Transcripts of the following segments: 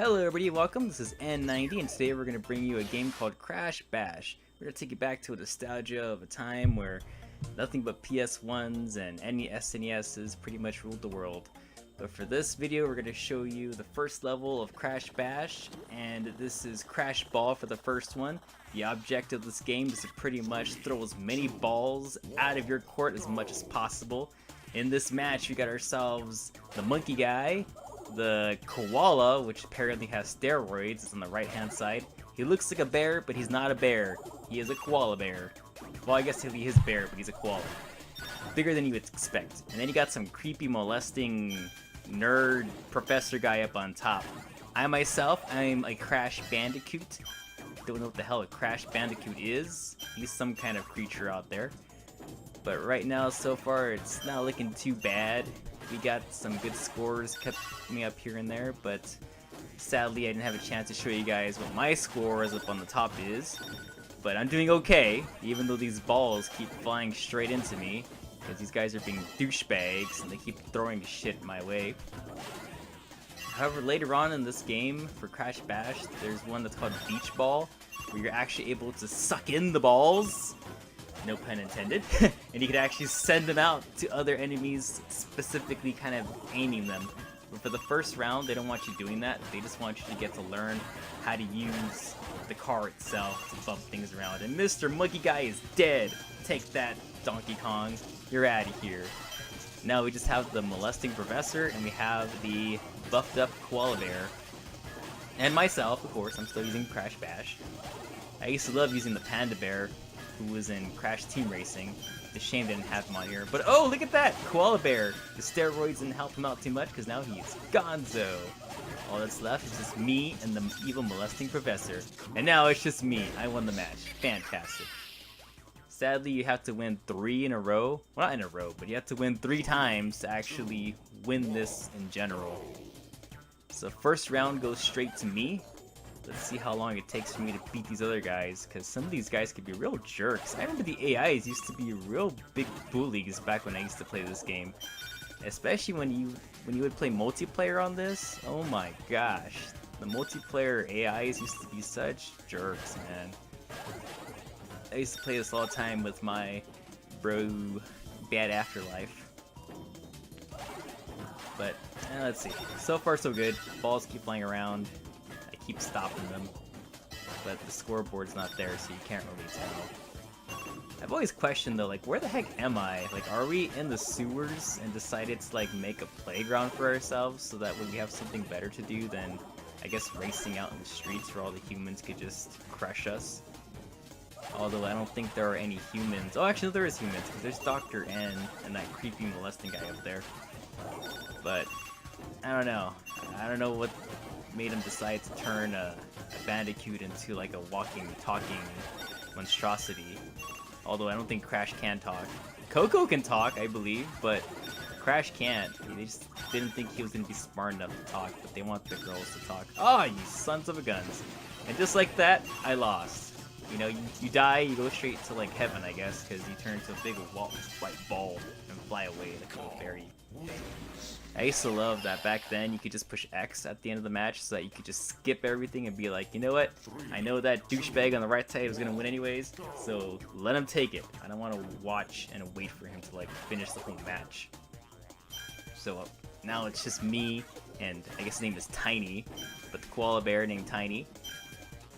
Hello everybody, welcome. This is N90 and today we're going to bring you a game called Crash Bash. We're going to take you back to a nostalgia of a time where nothing but PS1s and any SNESs pretty much ruled the world. But for this video we're going to show you the first level of Crash Bash, and this is Crash Ball for the first one. The object of this game is to pretty much throw as many balls out of your court as much as possible. In this match we got ourselves the monkey guy, the koala, which apparently has steroids, is on the right hand side. He looks like a bear, but he's not a bear. He is a koala bear. Well, I guess he is a bear, but he's a koala. Bigger than you would expect. And then you got some creepy, molesting, nerd professor guy up on top. I myself, I'm a Crash Bandicoot. Don't know what the hell a Crash Bandicoot is. He's some kind of creature out there. But right now, so far, it's not looking too bad. We got some good scores kept me up here and there, but sadly I didn't have a chance to show you guys what my score is up on the top is. But I'm doing okay, even though these balls keep flying straight into me, because these guys are being douchebags and they keep throwing shit my way. However, later on in this game, for Crash Bash, there's one that's called Beach Ball, where you're actually able to suck in the balls. No pun intended. And you can actually send them out to other enemies, specifically kind of aiming them. But for the first round, they don't want you doing that. They just want you to get to learn how to use the car itself to bump things around. And Mr. Monkey Guy is dead. Take that, Donkey Kong. You're out of here. Now we just have the molesting professor, and we have the buffed up koala bear. And myself, of course, I'm still using Crash Bash. I used to love using the panda bear, who was in Crash Team Racing. It's a shame they didn't have him on here. But oh, look at that! Koala Bear! The steroids didn't help him out too much because now he's gonzo. All that's left is just me and the evil molesting professor. And now it's just me. I won the match. Fantastic. Sadly, you have to win 3 in a row. Well, not in a row, but you have to win 3 times to actually win this in general. So first round goes straight to me. Let's see how long it takes for me to beat these other guys, because some of these guys could be real jerks. I remember the AIs used to be real big bullies back when I used to play this game. Especially when you would play multiplayer on this. Oh my gosh. The multiplayer AIs used to be such jerks, man. I used to play this all the time with my bro Bad Afterlife. But let's see. So far so good. Balls keep flying around. Keep stopping them, but the scoreboard's not there, so you can't really tell. I've always questioned though, like, where the heck am I? Like, are we in the sewers and decided to like make a playground for ourselves so that way we have something better to do than, I guess, racing out in the streets where all the humans could just crush us? Although I don't think there are any humans. Oh, actually there is humans, because there's Dr. N and that creepy molesting guy up there. But I don't know. I don't know what made him decide to turn a Bandicoot into like a walking, talking monstrosity. Although I don't think Crash can talk. Coco can talk, I believe, but Crash can't. They just didn't think he was going to be smart enough to talk, but they want the girls to talk. Oh, you sons of a guns. And just like that, I lost. You know, you die, you go straight to like heaven, I guess, because you turn into a big white ball and fly away like a little fairy. I used to love that back then you could just push X at the end of the match so that you could just skip everything and be like, you know what? I know that douchebag on the right side was going to win anyways, so let him take it. I don't want to watch and wait for him to like finish the whole match. So now it's just me, and I guess his name is Tiny, but the koala bear named Tiny.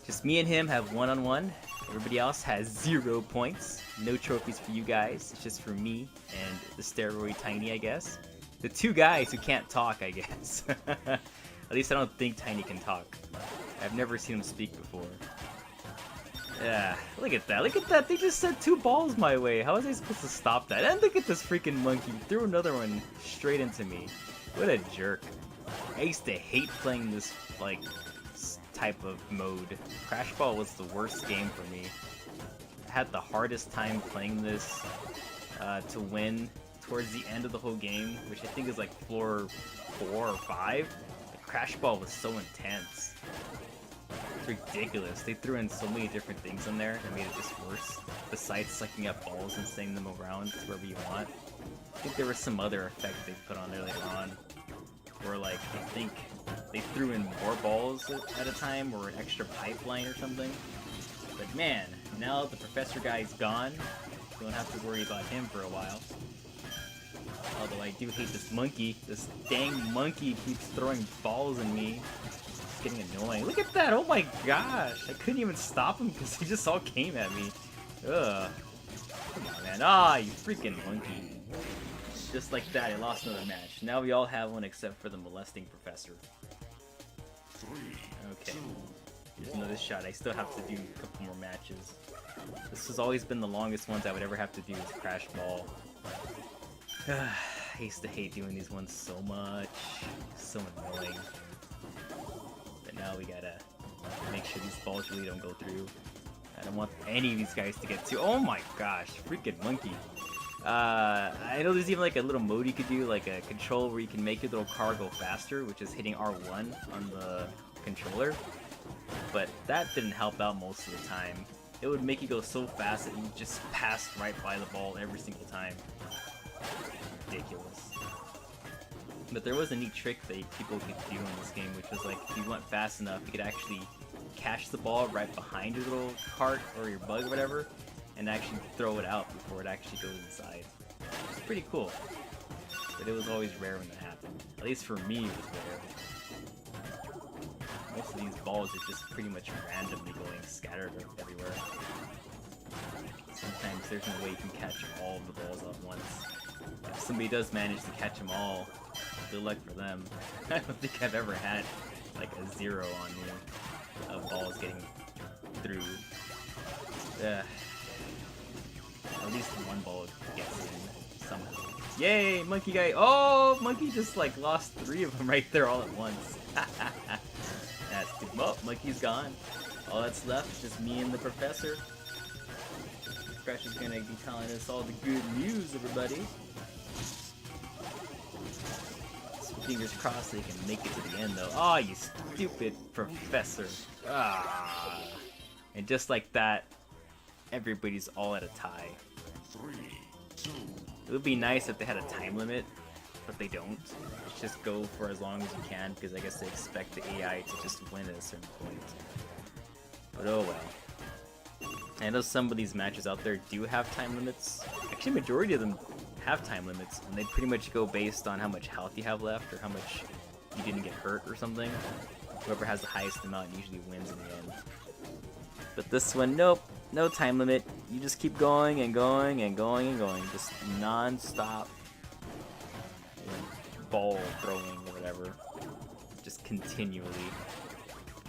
Just me and him have one-on-one. Everybody else has 0 points. No trophies for you guys. It's just for me and the steroid Tiny, I guess. The 2 guys who can't talk, I guess. At least I don't think Tiny can talk. I've never seen him speak before. Yeah, look at that. Look at that. They just sent 2 balls my way. How was I supposed to stop that? And look at this freaking monkey. Threw another one straight into me. What a jerk. I used to hate playing this, like, type of mode. Crash Ball was the worst game for me. I had the hardest time playing this to win towards the end of the whole game, which I think is like floor 4 or 5. The Crash Ball was so intense. It's ridiculous. They threw in so many different things in there that made it just worse. Besides sucking up balls and sending them around to wherever you want. I think there was some other effect they put on there later on. Where like, I think they threw in more balls at a time, or an extra pipeline or something. But man, now the professor guy's gone. Don't have to worry about him for a while. Although I do hate this monkey. This dang monkey keeps throwing balls at me. It's getting annoying. Look at that! Oh my gosh! I couldn't even stop him because he just all came at me. Ugh. Come on, man. Ah, you freaking monkey. Just like that, I lost another match. Now we all have one except for the molesting professor. Okay. There's another shot. I still have to do a couple more matches. This has always been the longest ones I would ever have to do is Crash Ball. I used to hate doing these ones so much. So annoying. But now we gotta make sure these balls really don't go through. I don't want any of these guys to get to. Oh my gosh, freaking monkey. I know there's even like a little mode you could do, like a control where you can make your little car go faster, which is hitting R1 on the controller. But that didn't help out most of the time. It would make you go so fast that you just pass right by the ball every single time. Ridiculous. But there was a neat trick that people could do in this game, which was like if you went fast enough, you could actually catch the ball right behind your little cart or your bug or whatever, and actually throw it out before it actually goes inside. It's pretty cool. But it was always rare when that happened. At least for me, it was rare. Most of these balls are just pretty much randomly going scattered everywhere. Sometimes there's no way you can catch all of the balls at once. If somebody does manage to catch them all, good luck for them. I don't think I've ever had like a 0 on me of balls getting through. At least one ball gets in somehow. Yay, monkey guy! Oh, monkey just like lost 3 of them right there all at once. That's too. Oh, monkey's gone. All that's left is just me and the professor. Crash is gonna be telling us all the good news, everybody. Fingers crossed they can make it to the end, though. Oh, you stupid professor. Ah. And just like that, everybody's all at a tie. It would be nice if they had a time limit, but they don't. It's just go for as long as you can, because I guess they expect the AI to just win at a certain point. But oh well. I know some of these matches out there do have time limits. Actually, majority of them have time limits, and they pretty much go based on how much health you have left, or how much you didn't get hurt or something. Whoever has the highest amount usually wins in the end. But this one, nope, no time limit. You just keep going and going and going and going, just non-stop ball throwing or whatever, just continually.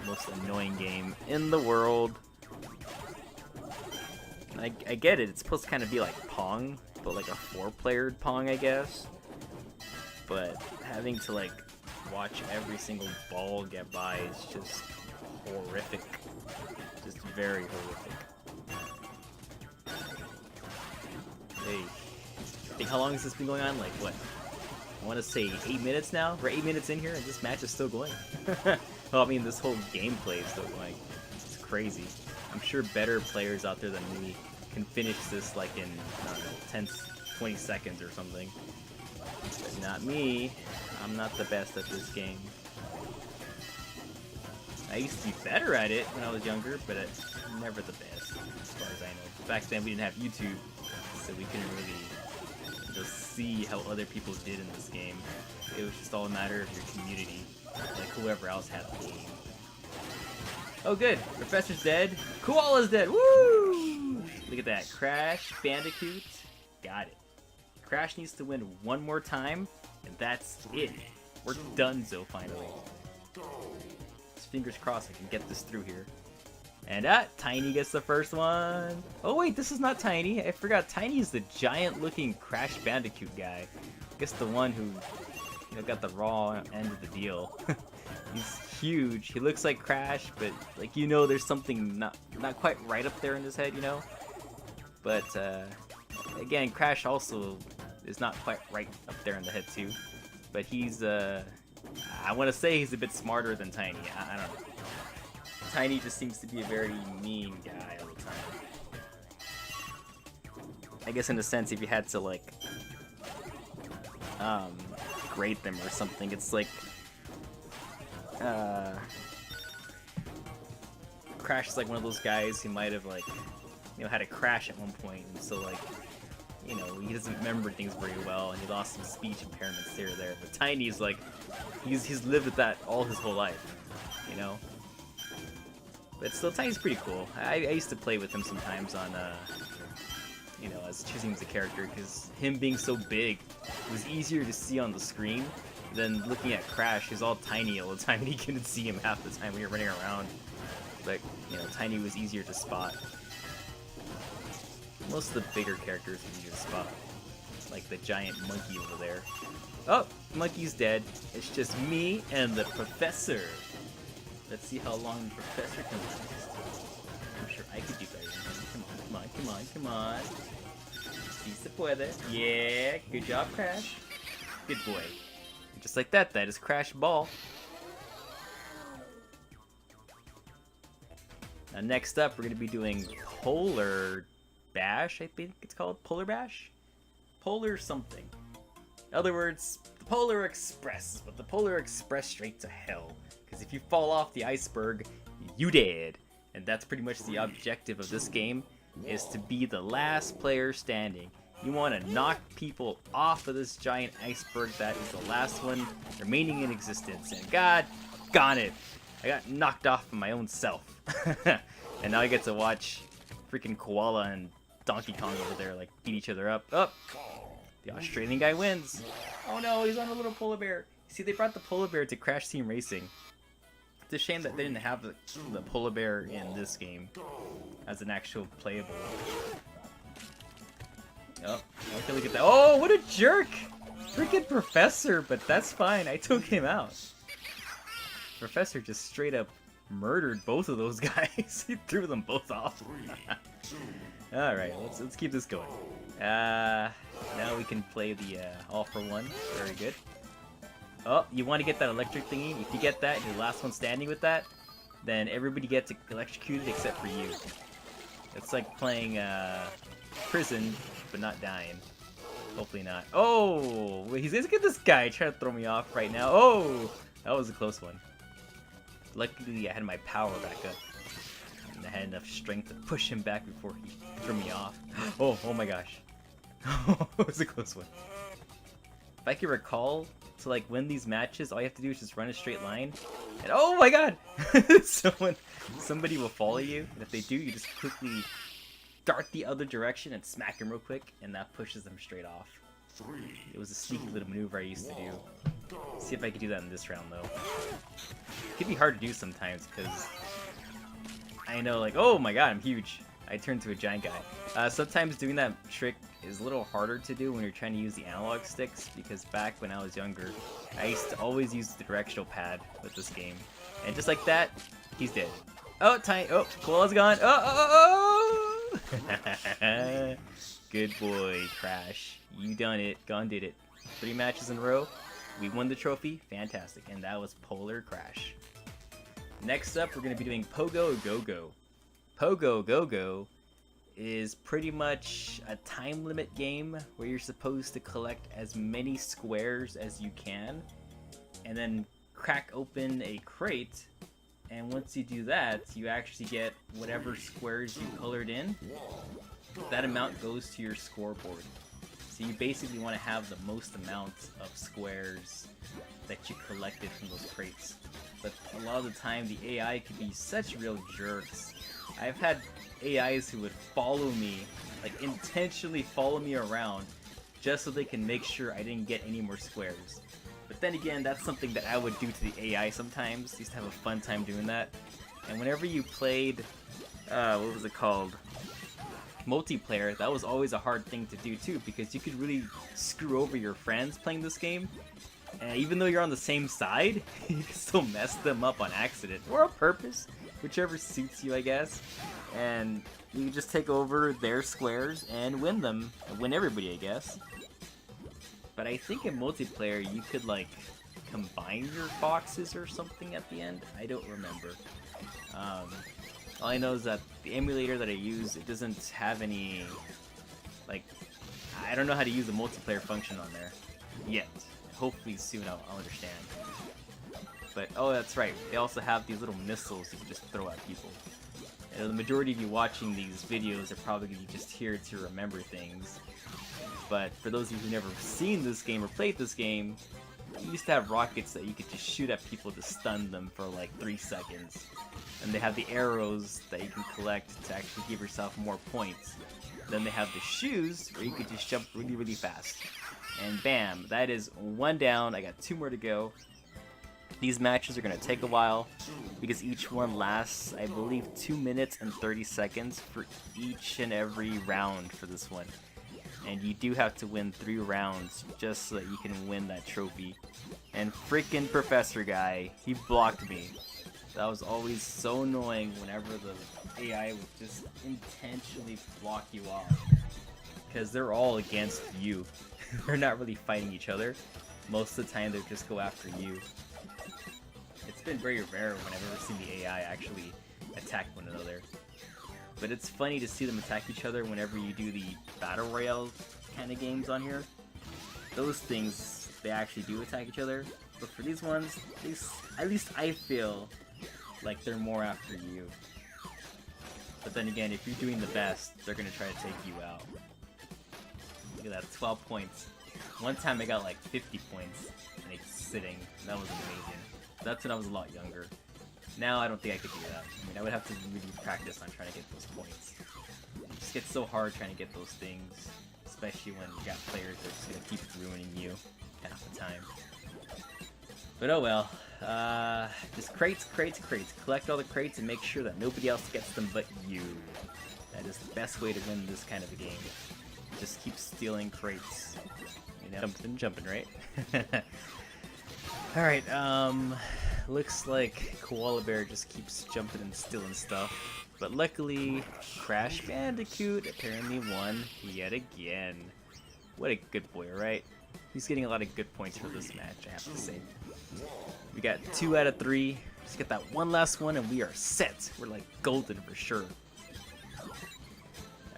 Most annoying game in the world. I get it, it's supposed to kind of be like Pong, but like a 4-player Pong, I guess. But having to like watch every single ball get by is just horrific. Just very horrific. Hey, I think how long has this been going on? Like what? I want to say 8 minutes now? We're 8 minutes in here and this match is still going. Well, I mean, this whole gameplay is still going. It's crazy. I'm sure better players out there than me can finish this like in, I don't know, 10, 20 seconds or something. But not me. I'm not the best at this game. I used to be better at it when I was younger, but I'm never the best, as far as I know. Back then we didn't have YouTube, so we couldn't really just see how other people did in this game. It was just all a matter of your community, like whoever else had the game. Oh good, Professor's dead. Koala's dead, woo! Look at that, Crash Bandicoot, got it. Crash needs to win one more time, and that's it. We're donezo finally. Fingers crossed I can get this through here. And Tiny gets the first one. Oh wait, this is not Tiny. I forgot Tiny is the giant looking Crash Bandicoot guy. I guess the one who got the raw end of the deal. He's huge. He looks like Crash, but like there's something not quite right up there in his head, But again, Crash also is not quite right up there in the head too. But he's I want to say he's a bit smarter than Tiny. I don't know. Tiny just seems to be a very mean guy all the time. I guess in a sense, if you had to like grade them or something, it's like uh, Crash is like one of those guys who might have like, had a crash at one point, and so like, he doesn't remember things very well, and he lost some speech impairments here or there. But Tiny's like, he's lived with that all his whole life, But still, Tiny's pretty cool. I used to play with him sometimes on, as choosing as a character, because him being so big, it was easier to see on the screen than looking at Crash, who's all tiny all the time, and you couldn't see him half the time when you're running around. But, Tiny was easier to spot. Most of the bigger characters are easier to spot. Like the giant monkey over there. Oh, monkey's dead. It's just me and the professor. Let's see how long the professor can last. I'm sure I could do better than him. Come on. Si se puede. Yeah, good job, Crash. Good boy. And just like that is Crash Ball. Now next up, we're going to be doing Polar Bash, I think it's called. Polar Bash? Polar something. In other words, the Polar Express, but the Polar Express straight to hell. Because if you fall off the iceberg, you dead. And that's pretty much the objective of this game, is to be the last player standing. You want to knock people off of this giant iceberg that is the last one remaining in existence. And God gone it, I got knocked off of my own self. And now I get to watch freaking Koala and Donkey Kong over there like beat each other up. Oh, the Australian guy wins. Oh no, he's on a little polar bear. See, they brought the polar bear to Crash Team Racing. It's a shame that they didn't have the polar bear in this game as an actual playable. Oh, okay, look at that. Oh, what a jerk! Freaking Professor, but that's fine. I took him out. Professor just straight up murdered both of those guys. He threw them both off. Alright, let's keep this going. Now we can play the All for One. Very good. Oh, you want to get that electric thingy? If you get that, and you're the last one standing with that, then everybody gets electrocuted except for you. It's like playing Prison, but not dying. Hopefully not. Oh, wait, look at this guy trying to throw me off right now. Oh, that was a close one. Luckily, I had my power back up. And I had enough strength to push him back before he threw me off. Oh my gosh. It was a close one. If I can recall, to like win these matches, all you have to do is just run a straight line. And oh my god! Somebody will follow you, and if they do, you just quickly dart the other direction and smack them real quick, and that pushes them straight off. It was a sneaky little maneuver I used to do. See if I can do that in this round, though. It can be hard to do sometimes, because I know, like, oh my god, I'm huge. I turned to a giant guy. Sometimes doing that trick is a little harder to do when you're trying to use the analog sticks, because back when I was younger, I used to always use the directional pad with this game. And just like that, he's dead. Oh, Tiny. Oh, Koala's gone. Oh! Good boy, Crash. You done it. Gone did it. 3 matches in a row. We won the trophy. Fantastic. And that was Polar Crash. Next up, we're going to be doing Pogo Go-Go. Pogo Go-Go is pretty much a time limit game where you're supposed to collect as many squares as you can and then crack open a crate, and once you do that, you actually get whatever squares you colored in. That amount goes to your scoreboard. So you basically want to have the most amount of squares that you collected from those crates. But a lot of the time, the AI could be such real jerks. I've had AIs who would follow me, like intentionally follow me around, just so they can make sure I didn't get any more squares. But then again, that's something that I would do to the AI sometimes. I used to have a fun time doing that. And whenever you played, what was it called? Multiplayer, that was always a hard thing to do too, because you could really screw over your friends playing this game. And even though you're on the same side, you can still mess them up on accident or on purpose, whichever suits you, I guess. And you just take over their squares and win them, and win everybody, I guess. But I think in multiplayer you could like combine your boxes or something at the end. I don't remember. All I know is that the emulator that I use, it doesn't have any, like, I don't know how to use the multiplayer function on there yet. Hopefully soon I'll understand. But oh, that's right. They also have these little missiles you can just throw at people. And the majority of you watching these videos are probably just here to remember things. But for those of you who've never seen this game or played this game, you used to have rockets that you could just shoot at people to stun them for like 3 seconds. And they have the arrows that you can collect to actually give yourself more points. Then they have the shoes where you could just jump really, really fast. And bam, that is 1 down. I got 2 more to go. These matches are going to take a while because each one lasts, I believe, 2 minutes and 30 seconds for each and every round for this one. And you do have to win 3 rounds just so that you can win that trophy. And freaking Professor Guy, he blocked me. That was always so annoying whenever the AI would just intentionally block you off. Because they're all against you. They're not really fighting each other. Most of the time they just go after you. It's been very rare when I've ever seen the AI actually attack one another. But it's funny to see them attack each other whenever you do the Battle Royale kind of games on here. Those things, they actually do attack each other. But for these ones, at least I feel like they're more after you. But then again, if you're doing the best, they're going to try to take you out. Look at that, 12 points. One time I got like 50 points, like sitting. That was amazing. That's when I was a lot younger. Now I don't think I could do that. I mean, I would have to really practice on trying to get those points. It just gets so hard trying to get those things, especially when you got players that are just gonna keep ruining you half the time. But oh well. Just crates. Collect all the crates and make sure that nobody else gets them but you. That is the best way to win this kind of a game. Just keep stealing crates. You know, jumping, right? Alright, looks like Koala Bear just keeps jumping and stealing stuff. But luckily, Crash Bandicoot apparently won yet again. What a good boy, right? He's getting a lot of good points for this match, I have to say. We got 2 out of 3. Just get that one last one and we are set. We're like golden for sure.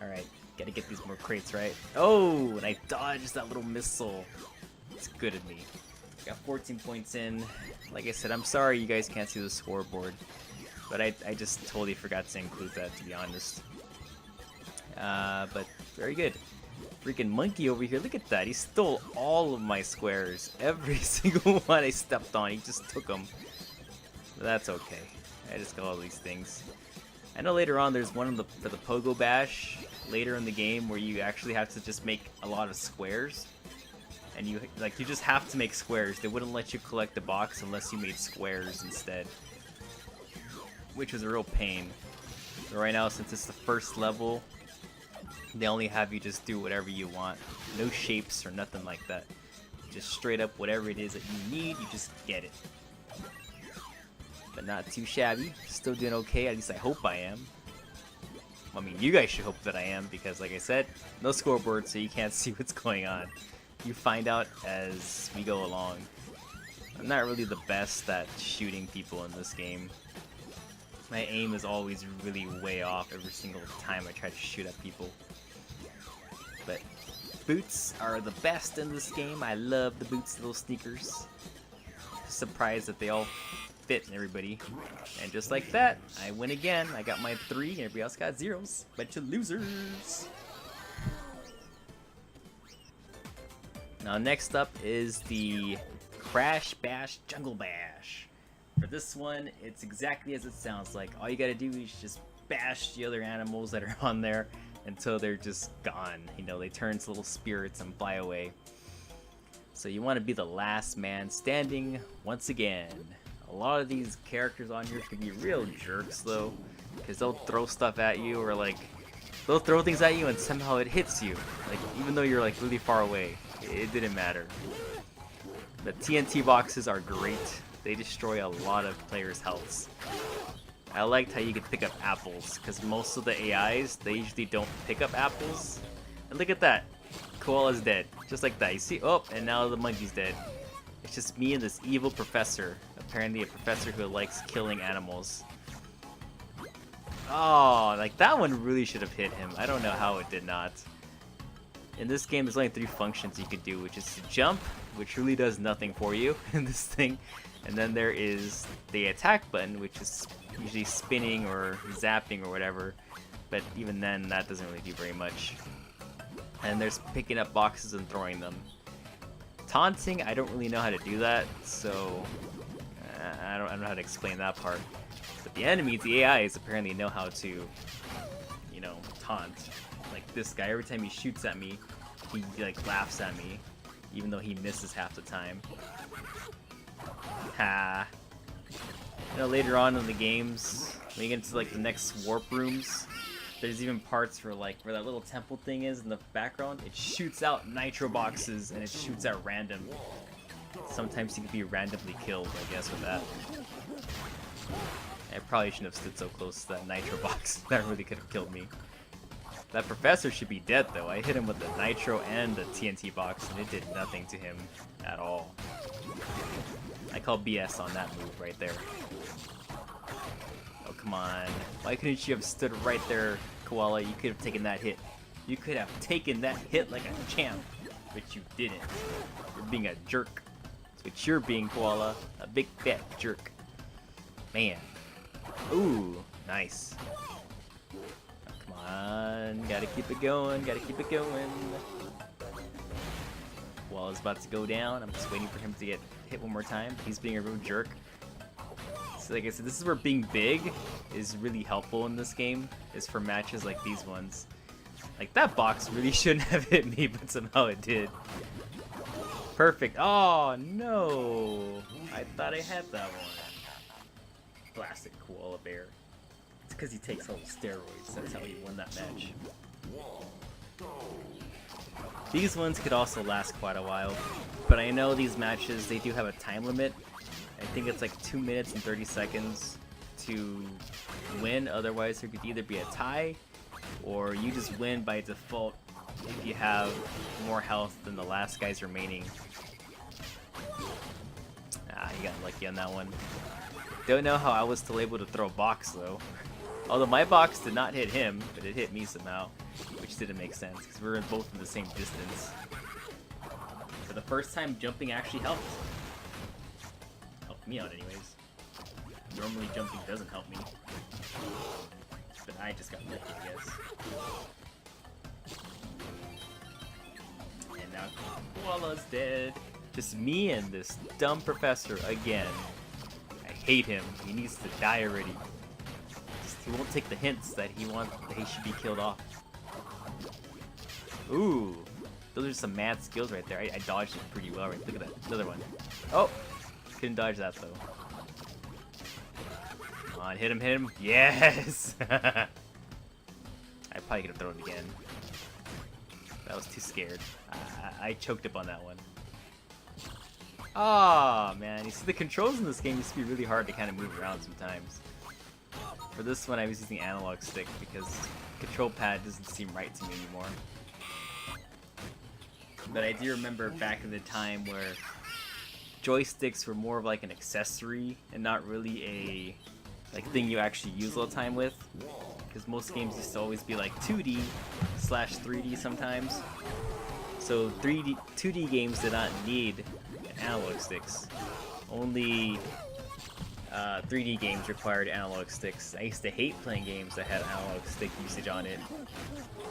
Alright, gotta get these more crates, right? Oh, and I dodged that little missile. It's good at me. Got 14 points in. Like I said, I'm sorry you guys can't see the scoreboard, but I just totally forgot to include that, to be honest. But very good. Freaking monkey over here, look at that. He stole all of my squares. Every single one I stepped on, he just took them. But that's okay. I just got all these things. I know later on there's one for the Pogo Bash later in the game where you actually have to just make a lot of squares. And you just have to make squares. They wouldn't let you collect the box unless you made squares instead. Which was a real pain. But right now, since it's the first level, they only have you just do whatever you want. No shapes or nothing like that. Just straight up whatever it is that you need, you just get it. But not too shabby. Still doing okay, at least I hope I am. I mean, you guys should hope that I am, because like I said, no scoreboard, so you can't see what's going on. You find out as we go along. I'm not really the best at shooting people in this game. My aim is always really way off every single time I try to shoot at people. But boots are the best in this game. I love the boots, little sneakers. Surprised that they all fit everybody. And just like that, I win again. I got my 3 and everybody else got 0s. Bunch of losers. Now next up is the Crash Bash Jungle Bash. For this one, it's exactly as it sounds like. All you gotta do is just bash the other animals that are on there until they're just gone. You know, they turn to little spirits and fly away. So you want to be the last man standing once again. A lot of these characters on here can be real jerks though, because they'll throw stuff at you, or like they'll throw things at you and somehow it hits you, like even though you're like really far away. It didn't matter. The TNT boxes are great. They destroy a lot of players' healths. I liked how you could pick up apples, because most of the AIs, they usually don't pick up apples. And look at that. Koala's dead. Just like that. You see? Oh, and now the monkey's dead. It's just me and this evil professor. Apparently a professor who likes killing animals. Oh, like that one really should have hit him. I don't know how it did not. In this game, there's only 3 functions you could do, which is to jump, which really does nothing for you in this thing, And then there is the attack button, which is usually spinning or zapping or whatever. But even then, that doesn't really do very much. And there's picking up boxes and throwing them. Taunting, I don't really know how to do that, so I don't know how to explain that part. But the enemies, the AIs, apparently know how to, you know, taunt. Like this guy, every time he shoots at me, he like laughs at me, even though he misses half the time. Ha. You know, later on in the games, when you get into like the next warp rooms, there's even parts for like where that little temple thing is in the background. It shoots out nitro boxes and it shoots at random. Sometimes you can be randomly killed, I guess, with that. I probably shouldn't have stood so close to that nitro box. That really could have killed me. That professor should be dead though. I hit him with the nitro and the TNT box and it did nothing to him at all. I call BS on that move right there. Oh, come on. Why couldn't you have stood right there, Koala? You could have taken that hit. You could have taken that hit like a champ, but you didn't. You're being a jerk. That's what you're being, Koala. A big fat jerk. Man. Ooh, nice. Oh, come on. Gotta keep it going. Gotta keep it going. Koala's about to go down. I'm just waiting for him to get hit one more time. He's being a real jerk. So like I said, this is where being big is really helpful in this game, is for matches like these ones. Like that box really shouldn't have hit me, but somehow it did. Perfect. Oh no! I thought I had that one. Classic Koala Bear. It's because he takes all the steroids. That's how he won that match. These ones could also last quite a while, but I know these matches, they do have a time limit. I think it's like 2 minutes and 30 seconds to win, otherwise there could either be a tie, or you just win by default if you have more health than the last guys remaining. Ah, you got lucky on that one. Don't know how I was still able to throw a box though. Although my box did not hit him, but it hit me somehow, which didn't make sense because we were both in the same distance. For the first time, jumping actually helped. Helped me out anyways. Normally jumping doesn't help me. But I just got lucky, I guess. And now Koala's dead. Just me and this dumb professor again. I hate him. He needs to die already. He won't take the hints that he should be killed off. Ooh, those are some mad skills right there. I dodged it pretty well. Right, look at that, another one. Oh, couldn't dodge that though. Come on, hit him, yes! I probably could have thrown it again. I was too scared. I choked up on that one. Oh man, you see the controls in this game used to be really hard to kind of move around sometimes. For this one I was using analog stick because control pad doesn't seem right to me anymore. But I do remember back in the time where joysticks were more of like an accessory and not really a thing you actually use all the time with. Because most games used to always be like 2D / 3D sometimes. So 2D games did not need analog sticks. Only 3D games required analog sticks. I used to hate playing games that had analog stick usage on it.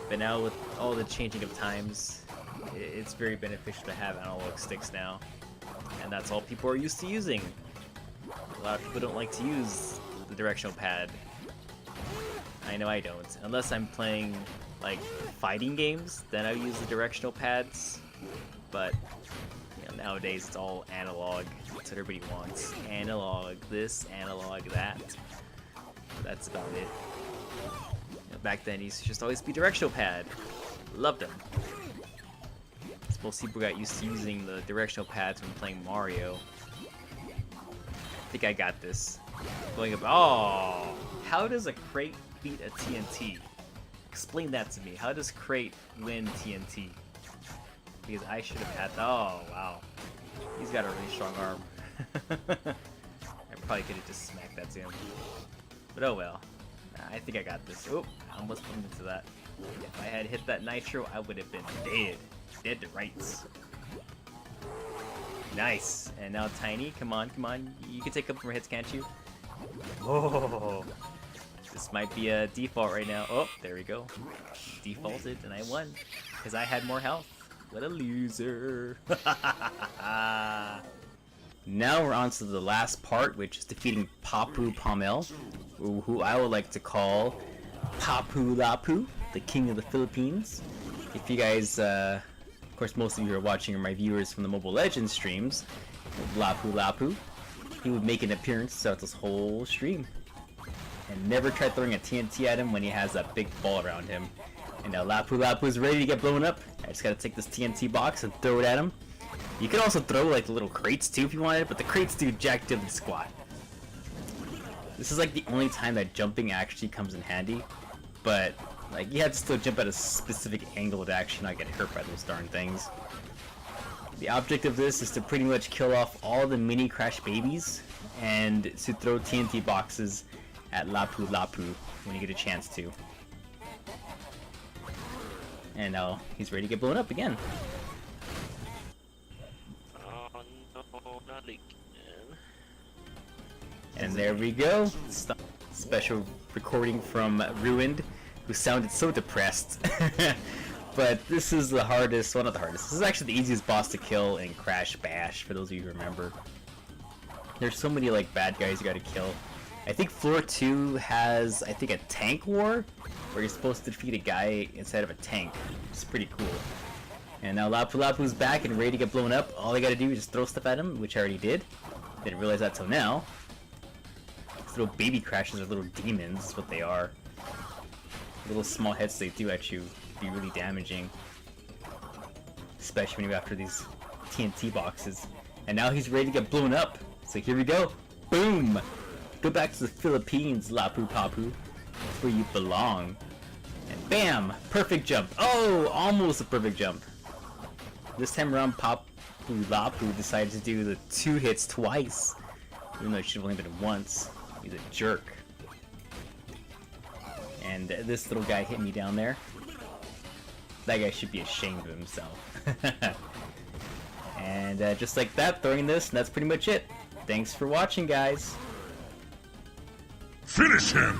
But now with all the changing of times, it's very beneficial to have analog sticks now. And that's all people are used to using. A lot of people don't like to use the directional pad. I know I don't. Unless I'm playing like fighting games, then I use the directional pads. But you know, nowadays it's all analog. That's what everybody wants. Analog this, analog that. That's about it. You know, back then, it used to just always be directional pad. Loved them. Most people got used to using the directional pads when playing Mario. I think I got this. Going up. Oh! How does a crate beat a TNT? Explain that to me. How does crate win TNT? Because I should have had. Oh, wow. He's got a really strong arm. I probably could have just smacked that to him. But oh well. I think I got this. Oh, I almost bumped into that. If I had hit that nitro, I would have been dead. Dead to rights. Nice. And now Tiny, come on, come on. You can take a couple more hits, can't you? Oh, this might be a default right now. Oh, there we go. Defaulted, and I won because I had more health. What a loser. Now we're on to the last part, which is defeating Papu Pomel, who I would like to call Papu Lapu, the king of the Philippines. If you guys, of course most of you are watching are my viewers from the Mobile Legends streams, Lapu Lapu, he would make an appearance throughout this whole stream. And never try throwing a TNT at him when he has that big ball around him. And now Lapu Lapu is ready to get blown up. I just gotta take this TNT box and throw it at him. You could also throw like the little crates too if you wanted, but the crates do jack diddly squat. This is like the only time that jumping actually comes in handy, but like you have to still jump at a specific angle to actually not get hurt by those darn things. The object of this is to pretty much kill off all the mini Crash babies and to throw TNT boxes at Lapu Lapu when you get a chance to. And now he's ready to get blown up again. Oh no, not again. And there we go. Special recording from Ruined, who sounded so depressed. But this is the hardest, well not the hardest, this is actually the easiest boss to kill in Crash Bash, for those of you who remember. There's so many like bad guys you gotta kill. I think floor 2 has, I think, a tank war, where you're supposed to defeat a guy inside of a tank. It's pretty cool. And now Lapu Lapu's back and ready to get blown up. All I gotta do is just throw stuff at him, which I already did. Didn't realize that till now. These little baby Crashes are little demons, is what they are. Little small hits they do at you be really damaging. Especially when you're after these TNT boxes. And now he's ready to get blown up. So here we go. Boom! Go back to the Philippines, Lapu Papu. That's where you belong. And bam! Perfect jump. Oh! Almost a perfect jump. This time around, Papu Lapu decided to do the 2 hits twice. Even though it should have only been once. He's a jerk. And this little guy hit me down there. That guy should be ashamed of himself. And just like that, throwing this, and that's pretty much it. Thanks for watching, guys. Finish him!